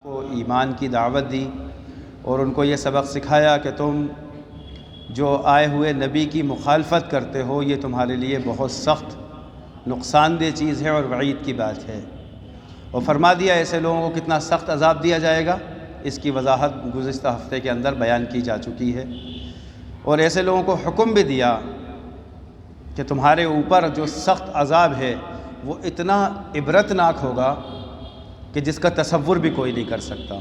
کو ایمان کی دعوت دی اور ان کو یہ سبق سکھایا کہ تم جو آئے ہوئے نبی کی مخالفت کرتے ہو یہ تمہارے لیے بہت سخت نقصان دہ چیز ہے اور وعید کی بات ہے، اور فرما دیا ایسے لوگوں کو کتنا سخت عذاب دیا جائے گا۔ اس کی وضاحت گزشتہ ہفتے کے اندر بیان کی جا چکی ہے، اور ایسے لوگوں کو حکم بھی دیا کہ تمہارے اوپر جو سخت عذاب ہے وہ اتنا عبرتناک ہوگا کہ جس کا تصور بھی کوئی نہیں کر سکتا۔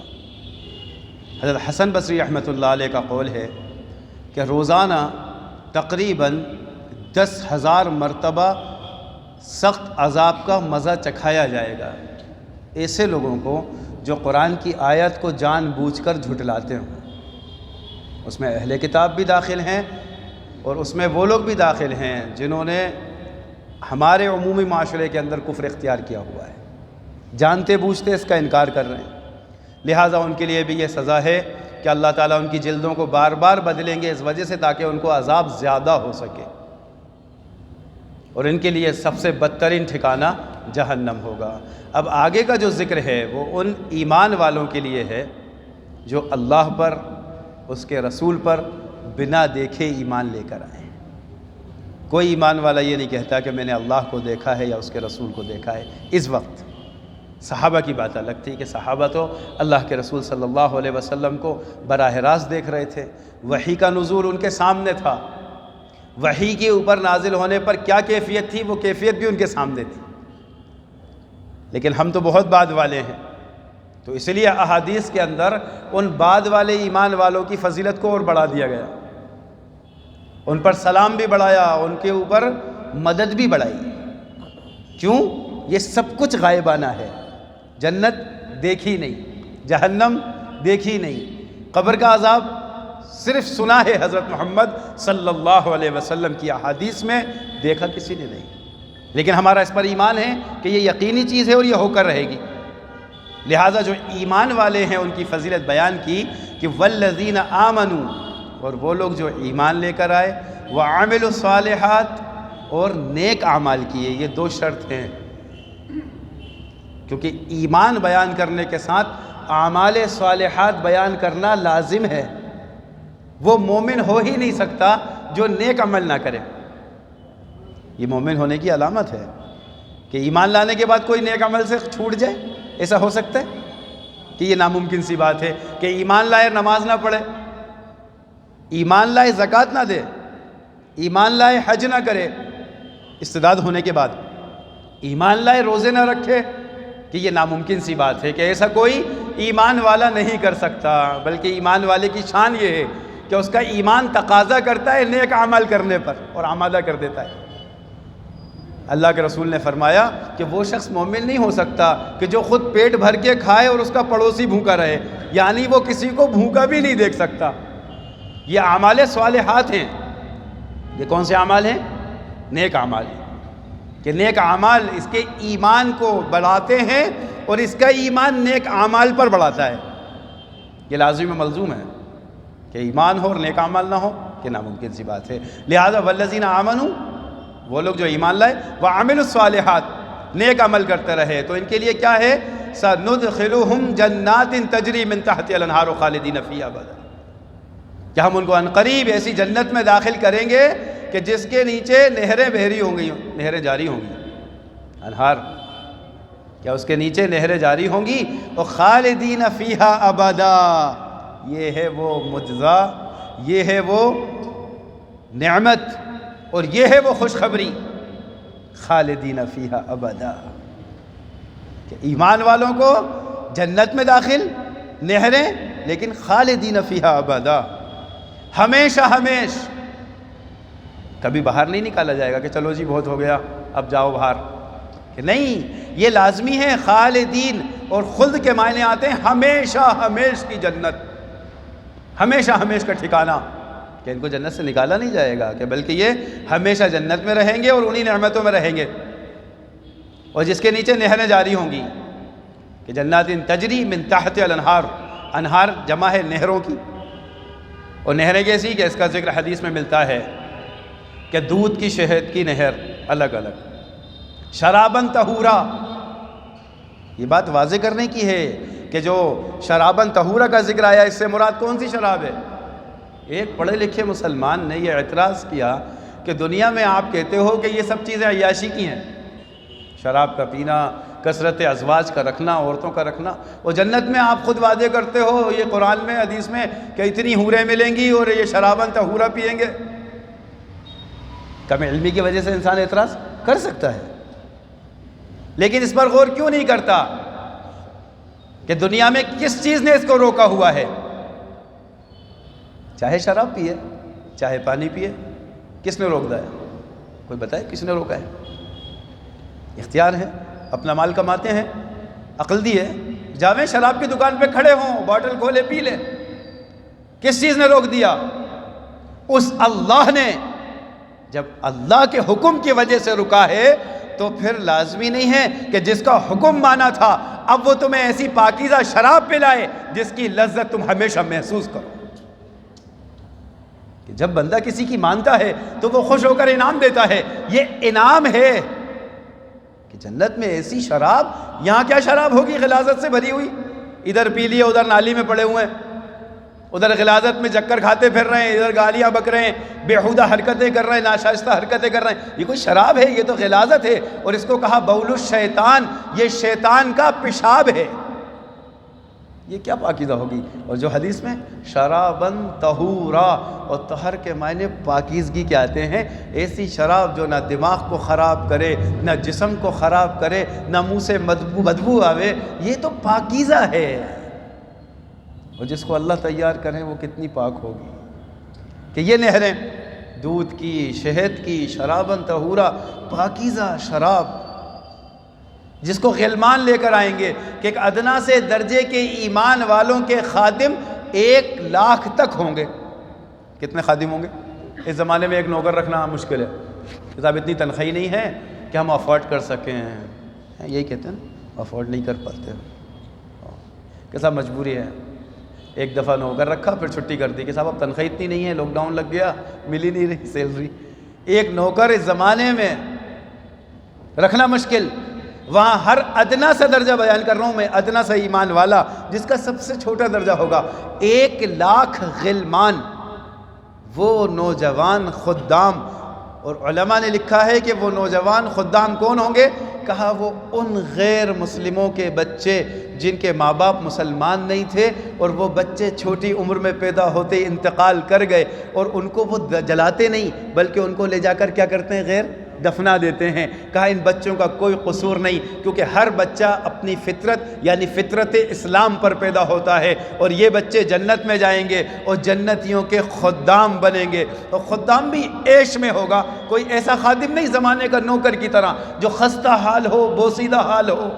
حضرت حسن بصری رحمۃ اللہ علیہ کا قول ہے کہ روزانہ تقریباً 10,000 مرتبہ سخت عذاب کا مزہ چکھایا جائے گا ایسے لوگوں کو جو قرآن کی آیت کو جان بوجھ کر جھٹلاتے ہوں۔ اس میں اہل کتاب بھی داخل ہیں اور اس میں وہ لوگ بھی داخل ہیں جنہوں نے ہمارے عمومی معاشرے کے اندر کفر اختیار کیا ہوا ہے، جانتے بوجھتے اس کا انکار کر رہے ہیں۔ لہٰذا ان کے لیے بھی یہ سزا ہے کہ اللہ تعالیٰ ان کی جلدوں کو بار بار بدلیں گے اس وجہ سے تاکہ ان کو عذاب زیادہ ہو سکے، اور ان کے لیے سب سے بدترین ٹھکانہ جہنم ہوگا۔ اب آگے کا جو ذکر ہے وہ ان ایمان والوں کے لیے ہے جو اللہ پر، اس کے رسول پر بنا دیکھے ایمان لے کر آئے ہیں۔ کوئی ایمان والا یہ نہیں کہتا کہ میں نے اللہ کو دیکھا ہے یا اس کے رسول کو دیکھا ہے۔ اس وقت صحابہ کی بات الگ تھی کہ صحابہ تو اللہ کے رسول صلی اللہ علیہ وسلم کو براہ راست دیکھ رہے تھے، وحی کا نزول ان کے سامنے تھا، وحی کے اوپر نازل ہونے پر کیا کیفیت تھی وہ کیفیت بھی ان کے سامنے تھی۔ لیکن ہم تو بہت بعد والے ہیں، تو اس لیے احادیث کے اندر ان بعد والے ایمان والوں کی فضیلت کو اور بڑھا دیا گیا، ان پر سلام بھی بڑھایا، ان کے اوپر مدد بھی بڑھائی۔ کیوں؟ یہ سب کچھ غائبانہ ہے، جنت دیکھی نہیں، جہنم دیکھی نہیں، قبر کا عذاب صرف سنا ہے حضرت محمد صلی اللہ علیہ وسلم کی احادیث میں، دیکھا کسی نے نہیں، لیکن ہمارا اس پر ایمان ہے کہ یہ یقینی چیز ہے اور یہ ہو کر رہے گی۔ لہٰذا جو ایمان والے ہیں ان کی فضیلت بیان کی کہ والذین آمنوا، اور وہ لوگ جو ایمان لے کر آئے، وعملوا الصالحات، اور نیک اعمال کیے۔ یہ دو شرط ہیں، کیونکہ ایمان بیان کرنے کے ساتھ اعمال صالحات بیان کرنا لازم ہے۔ وہ مومن ہو ہی نہیں سکتا جو نیک عمل نہ کرے۔ یہ مومن ہونے کی علامت ہے کہ ایمان لانے کے بعد کوئی نیک عمل سے چھوٹ جائے۔ ایسا ہو سکتا ہے کہ یہ ناممکن سی بات ہے کہ ایمان لائے نماز نہ پڑھے، ایمان لائے زکوٰۃ نہ دے، ایمان لائے حج نہ کرے استعداد ہونے کے بعد، ایمان لائے روزے نہ رکھے، کہ یہ ناممکن سی بات ہے کہ ایسا کوئی ایمان والا نہیں کر سکتا۔ بلکہ ایمان والے کی شان یہ ہے کہ اس کا ایمان تقاضا کرتا ہے نیک عمل کرنے پر اور آمادہ کر دیتا ہے۔ اللہ کے رسول نے فرمایا کہ وہ شخص مومن نہیں ہو سکتا کہ جو خود پیٹ بھر کے کھائے اور اس کا پڑوسی بھوکا رہے، یعنی وہ کسی کو بھوکا بھی نہیں دیکھ سکتا۔ یہ اعمال صالحات ہیں۔ یہ کون سے اعمال ہیں؟ نیک اعمال ہیں، کہ نیک اعمال اس کے ایمان کو بڑھاتے ہیں اور اس کا ایمان نیک اعمال پر بڑھاتا ہے۔ یہ لازم و ملزوم ہے کہ ایمان ہو اور نیک اعمال نہ ہو، کہ ناممکن سی بات ہے۔ لہذا والذین آمنوا، وہ لوگ جو ایمان لائے، وعملوا الصالحات، نیک عمل کرتے رہے، تو ان کے لیے کیا ہے؟ سندخلہم جنات تجری من تحتها الانہار خالدین فیہا ابدا، کہ ہم ان کو عنقریب ایسی جنت میں داخل کریں گے کہ جس کے نیچے نہریں بہری ہوں گی، نہریں جاری ہوں گی، انہار، کیا اس کے نیچے نہریں جاری ہوں گی، اور خالدین فیہا ابدا، یہ ہے وہ مجزا، یہ ہے وہ نعمت، اور یہ ہے وہ خوشخبری، خالدین فیہا ابدا، کہ ایمان والوں کو جنت میں داخل، نہریں، لیکن خالدین فیہا ابدا، ہمیشہ ہمیش، کبھی باہر نہیں نکالا جائے گا کہ چلو جی بہت ہو گیا اب جاؤ باہر، کہ نہیں، یہ لازمی ہے خالدین، اور خلد کے معنی آتے ہیں ہمیشہ ہمیش کی جنت، ہمیشہ ہمیش کا ٹھکانہ، کہ ان کو جنت سے نکالا نہیں جائے گا، کہ بلکہ یہ ہمیشہ جنت میں رہیں گے اور انہی نعمتوں میں رہیں گے، اور جس کے نیچے نہریں جاری ہوں گی، کہ جنات تجری من تحت الانہار، انہار جمع ہے نہروں کی، اور نہریں کیسی کہ اس کا ذکر حدیث میں ملتا ہے کہ دودھ کی، شہد کی نہر الگ الگ، شراباً طہورا، یہ بات واضح کرنے کی ہے کہ جو شرابن طہورا کا ذکر آیا، اس سے مراد کون سی شراب ہے؟ ایک پڑھے لکھے مسلمان نے یہ اعتراض کیا کہ دنیا میں آپ کہتے ہو کہ یہ سب چیزیں عیاشی کی ہیں، شراب کا پینا، کثرت ازواج کا رکھنا، عورتوں کا رکھنا، اور جنت میں آپ خود وعدے کرتے ہو یہ قرآن میں حدیث میں کہ اتنی حوریں ملیں گی اور یہ شرابن طہورا پیئیں گے۔ کم علمی کی وجہ سے انسان اعتراض کر سکتا ہے، لیکن اس پر غور کیوں نہیں کرتا کہ دنیا میں کس چیز نے اس کو روکا ہوا ہے؟ چاہے شراب پیے، چاہے پانی پیے، کس نے روک دیا ہے؟ کوئی بتائے کس نے روکا ہے؟ اختیار ہے، اپنا مال کماتے ہیں، عقل دی ہے، جاویں شراب کی دکان پہ کھڑے ہوں، باٹل کھولے پی لے، کس چیز نے روک دیا؟ اس اللہ نے۔ جب اللہ کے حکم کی وجہ سے رکا ہے تو پھر لازمی نہیں ہے کہ جس کا حکم مانا تھا اب وہ تمہیں ایسی پاکیزہ شراب پلائے جس کی لذت تم ہمیشہ محسوس کرو۔ کہ جب بندہ کسی کی مانتا ہے تو وہ خوش ہو کر انعام دیتا ہے، یہ انعام ہے کہ جنت میں ایسی شراب، یہاں کیا شراب ہوگی غلاظت سے بھری ہوئی، ادھر پی لیے ادھر نالی میں پڑے ہوئے ہیں، ادھر غلاظت میں چکر کھاتے پھر رہے ہیں، ادھر گالیاں بک رہے ہیں، بےہودہ حرکتیں کر رہے ہیں، ناشائستہ حرکتیں کر رہے ہیں۔ یہ کوئی شراب ہے؟ یہ تو غلاظت ہے، اور اس کو کہا بول الشیطان، یہ شیطان کا پیشاب ہے۔ یہ کیا پاکیزہ ہوگی؟ اور جو حدیث میں شرابن طہورا، اور طہر کے معنی پاکیزگی کے آتے ہیں، ایسی شراب جو نہ دماغ کو خراب کرے، نہ جسم کو خراب کرے، نہ منہ سے بدبو آوے، یہ تو پاکیزہ ہے۔ اور جس کو اللہ تیار کرے وہ کتنی پاک ہوگی کہ یہ نہریں دودھ کی، شہد کی، شرابن طہورا، پاکیزہ شراب، جس کو غلمان لے کر آئیں گے کہ ایک ادنا سے درجے کے ایمان والوں کے خادم 1,00,000 تک ہوں گے۔ کتنے خادم ہوں گے؟ اس زمانے میں ایک نوکر رکھنا مشکل ہے، کہ صاحب اتنی تنخواہ نہیں ہے کہ ہم افورڈ کر سکیں، یہی کہتے ہیں نا، افورڈ نہیں کر پاتے، کہ صاحب مجبوری ہے۔ ایک دفعہ نوکر رکھا، پھر چھٹی کر دی کہ صاحب اب تنخواہ اتنی نہیں ہے، لاک ڈاؤن لگ گیا، مل ہی نہیں رہی سیلری۔ ایک نوکر اس زمانے میں رکھنا مشکل، وہاں ہر ادنا سا درجہ بیان کر رہا ہوں میں، ادنا سا ایمان والا جس کا سب سے چھوٹا درجہ ہوگا 1,00,000 غلمان، وہ نوجوان خدام۔ اور علماء نے لکھا ہے کہ وہ نوجوان خدام کون ہوں گے؟ کہا وہ ان غیر مسلموں کے بچے جن کے ماں باپ مسلمان نہیں تھے، اور وہ بچے چھوٹی عمر میں پیدا ہوتے ہی انتقال کر گئے، اور ان کو وہ جلاتے نہیں بلکہ ان کو لے جا کر کیا کرتے ہیں؟ غیر دفنا دیتے ہیں۔ کہا ان بچوں کا کوئی قصور نہیں، کیونکہ ہر بچہ اپنی فطرت یعنی فطرت اسلام پر پیدا ہوتا ہے، اور یہ بچے جنت میں جائیں گے اور جنتیوں کے خدام بنیں گے۔ اور خدام بھی عیش میں ہوگا، کوئی ایسا خادم نہیں زمانے کا نوکر کی طرح جو خستہ حال ہو، بوسیدہ حال ہو،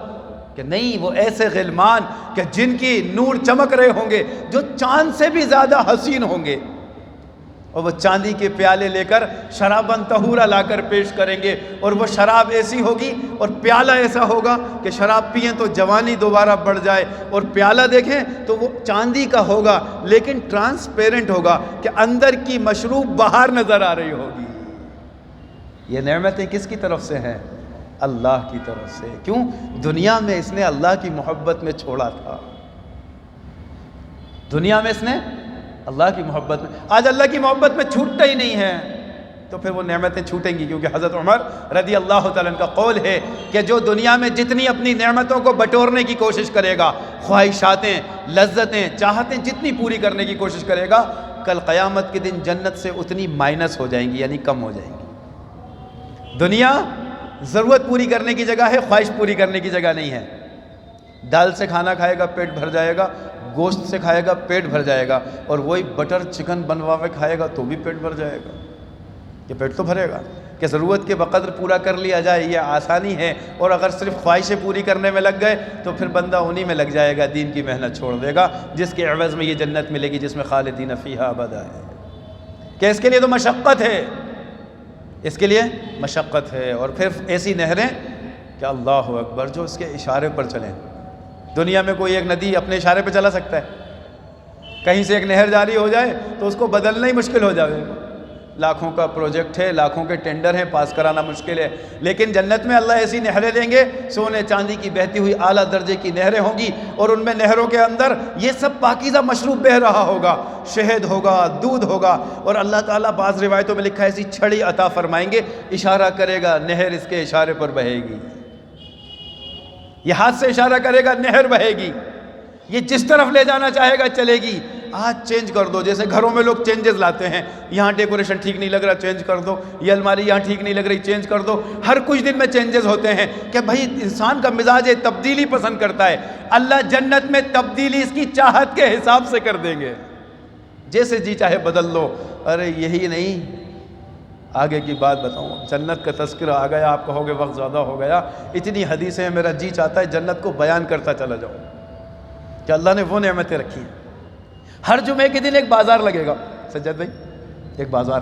کہ نہیں، وہ ایسے غلمان کہ جن کی نور چمک رہے ہوں گے، جو چاند سے بھی زیادہ حسین ہوں گے، اور وہ چاندی کے پیالے لے کر شرابن طہورا لا کر پیش کریں گے، اور وہ شراب ایسی ہوگی اور پیالہ ایسا ہوگا کہ شراب پئیں تو جوانی دوبارہ بڑھ جائے، اور پیالہ دیکھیں تو وہ چاندی کا ہوگا لیکن ٹرانسپیرنٹ ہوگا کہ اندر کی مشروب باہر نظر آ رہی ہوگی۔ یہ نعمتیں کس کی طرف سے ہیں؟ اللہ کی طرف سے۔ کیوں؟ دنیا میں اس نے اللہ کی محبت میں چھوڑا تھا، دنیا میں اس نے اللہ کی محبت میں، آج اللہ کی محبت میں چھوٹتا ہی نہیں ہے تو پھر وہ نعمتیں چھوٹیں گی۔ کیونکہ حضرت عمر رضی اللہ تعالیٰ عنہ کا قول ہے کہ جو دنیا میں جتنی اپنی نعمتوں کو بٹورنے کی کوشش کرے گا، خواہشاتیں، لذتیں، چاہتیں جتنی پوری کرنے کی کوشش کرے گا، کل قیامت کے دن جنت سے اتنی مائنس ہو جائیں گی، یعنی کم ہو جائیں گی۔ دنیا ضرورت پوری کرنے کی جگہ ہے، خواہش پوری کرنے کی جگہ نہیں ہے۔ دال سے کھانا کھائے گا پیٹ بھر جائے گا، گوشت سے کھائے گا پیٹ بھر جائے گا، اور وہی بٹر چکن بنوا کے کھائے گا تو بھی پیٹ بھر جائے گا۔ یہ پیٹ تو بھرے گا کہ ضرورت کے بقدر پورا کر لیا جائے، یہ آسانی ہے، اور اگر صرف خواہشیں پوری کرنے میں لگ گئے تو پھر بندہ انہی میں لگ جائے گا، دین کی محنت چھوڑ دے گا، جس کے عوض میں یہ جنت ملے گی جس میں خالدین فیہا ابدا ہے۔ کہ اس کے لیے تو مشقت ہے، اس کے لیے مشقت ہے، اور پھر ایسی نہریں کہ اللہ اکبر جو اس کے اشارے پر چلیں۔ دنیا میں کوئی ایک ندی اپنے اشارے پہ چلا سکتا ہے؟ کہیں سے ایک نہر جاری ہو جائے تو اس کو بدلنا ہی مشکل ہو جائے گا، لاکھوں کا پروجیکٹ ہے، لاکھوں کے ٹینڈر ہیں، پاس کرانا مشکل ہے، لیکن جنت میں اللہ ایسی نہریں دیں گے، سونے چاندی کی بہتی ہوئی اعلیٰ درجے کی نہریں ہوں گی، اور ان میں نہروں کے اندر یہ سب پاکیزہ مشروب بہہ رہا ہوگا، شہد ہوگا، دودھ ہوگا، اور اللہ تعالیٰ بعض روایتوں میں لکھا ہے ایسی چھڑی عطا فرمائیں گے، اشارہ کرے گا نہر اس کے اشارے پر بہے گی، یہ ہاتھ سے اشارہ کرے گا نہر بہے گی، یہ جس طرف لے جانا چاہے گا چلے گی۔ آج چینج کر دو، جیسے گھروں میں لوگ چینجز لاتے ہیں، یہاں ڈیکوریشن ٹھیک نہیں لگ رہا چینج کر دو، یہ الماری یہاں ٹھیک نہیں لگ رہی چینج کر دو، ہر کچھ دن میں چینجز ہوتے ہیں کہ بھائی انسان کا مزاج تبدیلی پسند کرتا ہے۔ اللہ جنت میں تبدیلی اس کی چاہت کے حساب سے کر دیں گے، جیسے جی چاہے بدل لو۔ ارے یہی نہیں، آگے کی بات بتاؤں، جنت کا تذکرہ آ گیا، آپ کہو گے وقت زیادہ ہو گیا، اتنی حدیثیں ہیں، میرا جی چاہتا ہے جنت کو بیان کرتا چلا جاؤں کہ اللہ نے وہ نعمتیں رکھی ہیں۔ ہر جمعے کے دن ایک بازار لگے گا، سجاد بھائی، ایک بازار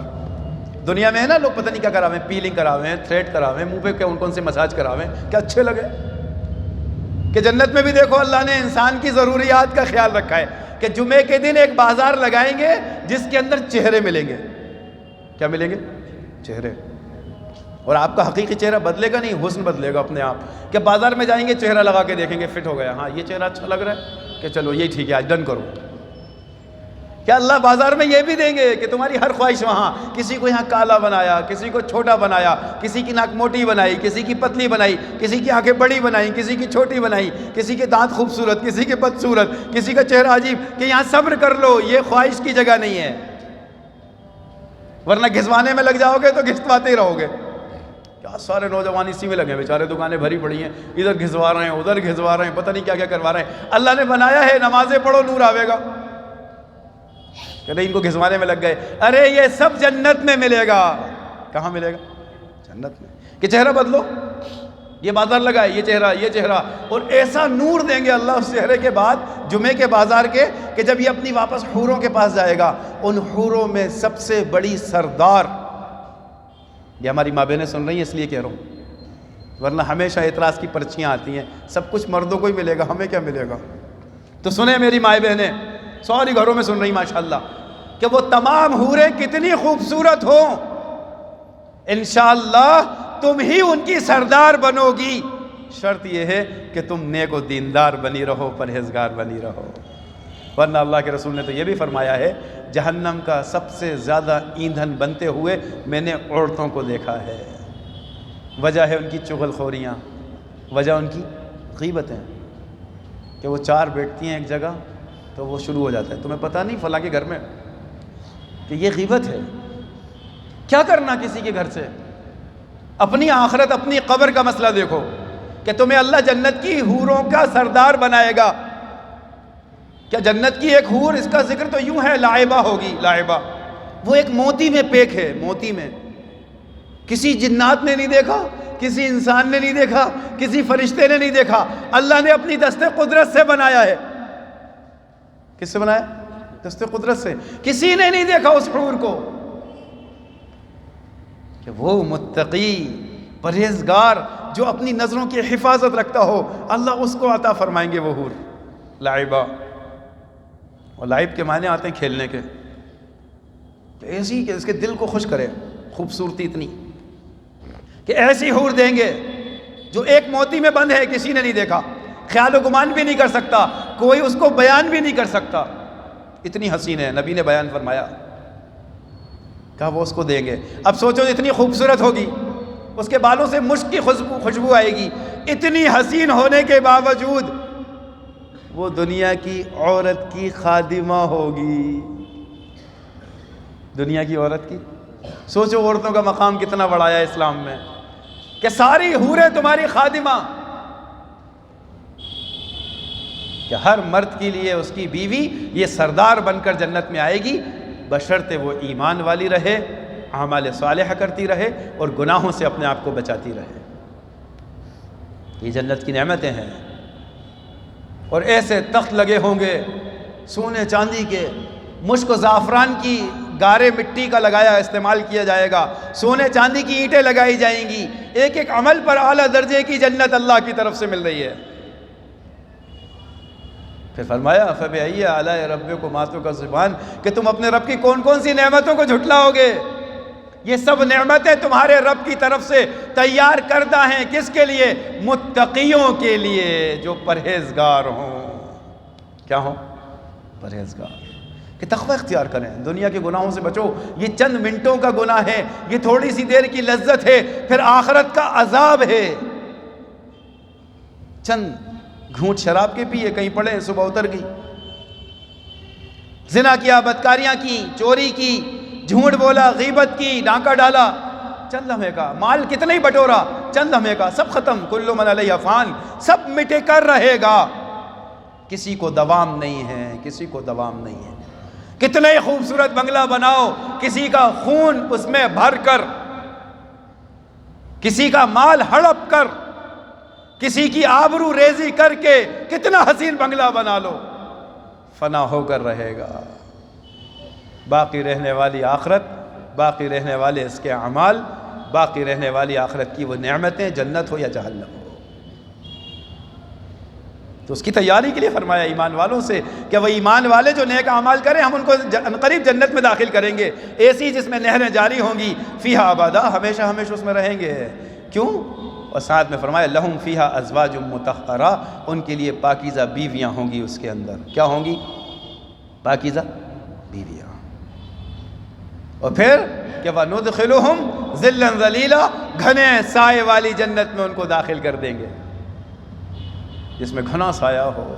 دنیا میں ہے نا، لوگ پتہ نہیں کیا کراویں، پیلنگ کراویں، تھریڈ کراویں، منہ پہ کون سے مساج کراویں، کیا اچھے لگے، کہ جنت میں بھی دیکھو اللہ نے انسان کی ضروریات کا خیال رکھا ہے کہ جمعے کے دن ایک بازار لگائیں گے جس کے اندر چہرے ملیں گے۔ کیا ملیں گے؟ چہرے۔ اور آپ کا حقیقی چہرہ بدلے گا نہیں، حسن بدلے گا اپنے آپ، کہ بازار میں جائیں گے چہرہ لگا کے دیکھیں گے، فٹ ہو گیا، ہاں یہ چہرہ اچھا لگ رہا ہے کہ چلو یہ ٹھیک ہے آج ڈن کرو۔ کیا اللہ بازار میں یہ بھی دیں گے کہ تمہاری ہر خواہش وہاں، کسی کو یہاں کالا بنایا، کسی کو چھوٹا بنایا، کسی کی ناک موٹی بنائی، کسی کی پتلی بنائی، کسی کی آنکھیں بڑی بنائی، کسی کی چھوٹی بنائی، کسی کے دانت خوبصورت، کسی کے بدصورت، کسی کا چہرہ عجیب، کہ یہاں صبر کر لو، یہ خواہش کی جگہ نہیں ہے، ورنہ گھسوانے میں لگ جاؤ گے تو گھسواتے ہی رہو گے۔ کیا سارے نوجوان اسی میں لگے ہیں، بیچارے دکانیں بھری پڑی ہیں، ادھر گھسوا رہے ہیں ادھر گھسوا رہے ہیں، پتہ نہیں کیا کیا کروا رہے ہیں۔ اللہ نے بنایا ہے نمازیں پڑھو نور آوے گا، کہ نہیں ان کو گھسوانے میں لگ گئے۔ ارے یہ سب جنت میں ملے گا۔ کہاں ملے گا؟ جنت میں، کہ چہرہ بدلو، یہ بازار لگائے، یہ چہرہ، اور ایسا نور دیں گے اللہ اس چہرے کے بعد جمعے کے بازار کے، کہ جب یہ اپنی واپس حوروں کے پاس جائے گا، ان حوروں میں سب سے بڑی سردار، یہ ہماری ماں بہنیں سن رہی ہیں اس لیے کہہ رہا ہوں، ورنہ ہمیشہ اعتراض کی پرچیاں آتی ہیں، سب کچھ مردوں کو ہی ملے گا، ہمیں کیا ملے گا؟ تو سنیں میری مائیں بہنیں، ساری گھروں میں سن رہی ماشاءاللہ، کہ وہ تمام حوریں کتنی خوبصورت ہوں، انشاءاللہ تم ہی ان کی سردار بنو گی، شرط یہ ہے کہ تم نیک و دیندار بنی رہو، پرہیزگار بنی رہو، ورنہ اللہ کے رسول نے تو یہ بھی فرمایا ہے جہنم کا سب سے زیادہ ایندھن بنتے ہوئے میں نے عورتوں کو دیکھا ہے، وجہ ہے ان کی چغل خوریاں، وجہ ان کی غیبتیں، کہ وہ چار بیٹھتی ہیں ایک جگہ تو وہ شروع ہو جاتا ہے، تمہیں پتہ نہیں فلاں کے گھر میں، کہ یہ غیبت ہے۔ کیا کرنا کسی کے گھر سے؟ اپنی آخرت اپنی قبر کا مسئلہ دیکھو، کہ تمہیں اللہ جنت کی حوروں کا سردار بنائے گا۔ کیا جنت کی ایک حور، اس کا ذکر تو یوں ہے لائبہ ہوگی، لائبہ، وہ ایک موتی میں پیک ہے، موتی میں، کسی جنات نے نہیں دیکھا، کسی انسان نے نہیں دیکھا، کسی فرشتے نے نہیں دیکھا، اللہ نے اپنی دست قدرت سے بنایا ہے۔ کس سے بنایا؟ دست قدرت سے، کسی نے نہیں دیکھا اس حور کو، کہ وہ متقی پرہیزگار جو اپنی نظروں کی حفاظت رکھتا ہو، اللہ اس کو عطا فرمائیں گے وہ حور لائبہ۔ اور لائب کے معنی آتے ہیں کھیلنے کے، کہ ایسی کہ اس کے دل کو خوش کرے، خوبصورتی اتنی کہ ایسی حور دیں گے جو ایک موتی میں بند ہے، کسی نے نہیں دیکھا، خیال و گمان بھی نہیں کر سکتا، کوئی اس کو بیان بھی نہیں کر سکتا، اتنی حسین ہے، نبی نے بیان فرمایا، کہا وہ اس کو دیں گے۔ اب سوچو اتنی خوبصورت ہوگی، اس کے بالوں سے مشک کی خوشبو آئے گی، اتنی حسین ہونے کے باوجود وہ دنیا کی عورت کی خادمہ ہوگی، دنیا کی عورت کی۔ سوچو عورتوں کا مقام کتنا بڑھایا ہے اسلام میں، کہ ساری حوریں تمہاری خادمہ، کہ ہر مرد کے لیے اس کی بیوی یہ سردار بن کر جنت میں آئے گی، بشرطے وہ ایمان والی رہے، اعمال صالحہ کرتی رہے اور گناہوں سے اپنے آپ کو بچاتی رہے۔ یہ جنت کی نعمتیں ہیں، اور ایسے تخت لگے ہوں گے سونے چاندی کے، مشک و زعفران کی گارے مٹی کا لگایا استعمال کیا جائے گا، سونے چاندی کی اینٹیں لگائی جائیں گی، ایک ایک عمل پر اعلیٰ درجے کی جنت اللہ کی طرف سے مل رہی ہے۔ پھر فرمایا فَبِأَيِّ آلَاءِ رَبِّكُمَا تُكَذِّبَانِ، کہ تم اپنے رب کی کون کون سی نعمتوں کو جھٹلاؤ گے، یہ سب نعمتیں تمہارے رب کی طرف سے تیار کردہ ہیں، کس کے لیے؟ متقیوں کے لیے، جو پرہیزگار ہوں۔ کیا ہوں؟ پرہیزگار، کہ تقوی اختیار کریں، دنیا کے گناہوں سے بچو۔ یہ چند منٹوں کا گناہ ہے، یہ تھوڑی سی دیر کی لذت ہے، پھر آخرت کا عذاب ہے۔ چند گھونٹ شراب کے پیے، کہیں پڑے، صبح اتر گئی، زنا کیا، بدکاریاں کی، چوری کی، جھوٹ بولا، غیبت کی، ڈانکا ڈالا، چند لمحے کا مال کتنا ہی بٹورا، چند لمحے کا سب ختم۔ کل من علیہ فان، سب مٹے کر رہے گا، کسی کو دوام نہیں ہے، کسی کو دوام نہیں ہے۔ کتنا ہی خوبصورت بنگلہ بناؤ، کسی کا خون اس میں بھر کر، کسی کا مال ہڑپ کر، کسی کی آبرو ریزی کر کے کتنا حسین بنگلہ بنا لو، فنا ہو کر رہے گا۔ باقی رہنے والی آخرت، باقی رہنے والے اس کے اعمال، باقی رہنے والی آخرت کی وہ نعمتیں، جنت ہو یا جہنم ہو۔ تو اس کی تیاری کے لیے فرمایا ایمان والوں سے کہ وہ ایمان والے جو نیک اعمال کریں، ہم ان کو قریب جنت میں داخل کریں گے، ایسی جس میں نہریں جاری ہوں گی، فیہا ابدا، ہمیشہ ہمیشہ اس میں رہیں گے۔ کیوں؟ اور ساتھ میں فرمایا لہم فیہا ازواج مطہرہ، ان کے لیے پاکیزہ بیویاں ہوں گی اس کے اندر۔ کیا ہوں گی؟ پاکیزہ بیویاں۔ اور پھر کہ وَنُدْخِلُهُمْ ظِلًّا ظَلِيلًا، گھنے سائے والی جنت میں ان کو داخل کر دیں گے، جس میں گھنا سایہ ہو۔